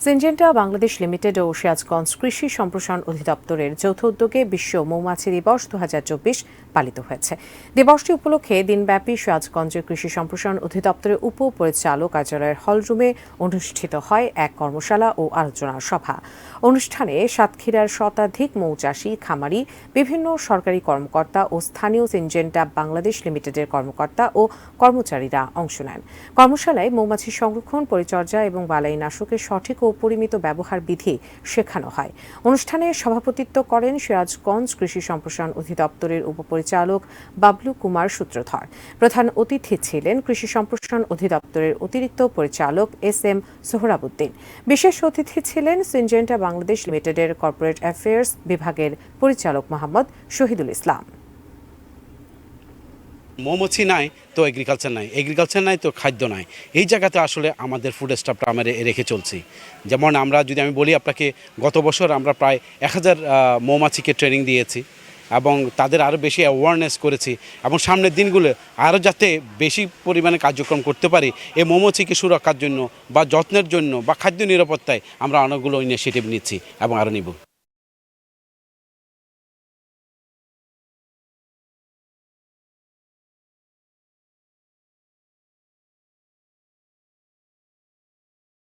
Syngenta Bangladesh limited ও সিরাজগঞ্জ কৃষি সম্প্রসারণ অধিদপ্তরের যৌথ উদ্যোগে বিশ্ব মৌমাছি দিবস 2024 পালিত হয়েছে। দিবসটি উপলক্ষে দিনব্যাপী সিরাজগঞ্জের কৃষি সম্প্রসারণ অধিদপ্তরের উপপরিচালক কার্যালয়ের হলরুমে অনুষ্ঠিত হয় এক কর্মশালা ও আলোচনা সভা। অনুষ্ঠানে সাতক্ষীরার শতাধিক মৌচাষী, খামারি, বিভিন্ন সরকারি কর্মকর্তা ও স্থানীয় সিনজেন্টা বাংলাদেশ লিমিটেডের কর্মকর্তা ও কর্মচারীরা অংশ নেন। কর্মশালায় মৌমাছি সংরক্ষণ, পরিচর্যা এবং বালাইনাশকের সঠিক ও পরিমিত ব্যবহার বিধি শেখানো হয়। অনুষ্ঠানে সভাপতিত্ব করেন সিরাজগঞ্জ কৃষি সম্প্রসারণ অধিদপ্তরের উপপরিচালক বাবলু কুমার সূত্রধর। প্রধান অতিথি ছিলেন কৃষি সম্প্রসারণ অধিদপ্তরের অতিরিক্ত পরিচালক SM সোহরাবুদ্দিন। বিশেষ অতিথি ছিলেন সিনজেন্টা বাংলাদেশ লিমিটেডের কর্পোরেট অ্যাফেয়ার্স বিভাগের পরিচালক মোহাম্মদ শহীদুল ইসলাম। মৌমাছি নাই তো এগ্রিকালচার নাই, এগ্রিকালচার নাই তো খাদ্য নাই। এই জায়গাতে আসলে আমাদের ফুড স্টাফটা আমরা রেখে চলছি। যেমন যদি আমি বলি আপনাকে, গত বছর আমরা প্রায় 1000 মৌমাছিকে ট্রেনিং দিয়েছি এবং তাদের আরও বেশি অ্যাওয়ারনেস করেছি এবং সামনের দিনগুলো আরও যাতে বেশি পরিমাণে কার্যক্রম করতে পারি এই মৌমাছিকে সুরক্ষার জন্য বা যত্নের জন্য বা খাদ্য নিরাপত্তায় আমরা অনেকগুলো ইনিশিয়েটিভ নিচ্ছি এবং আরও নিব।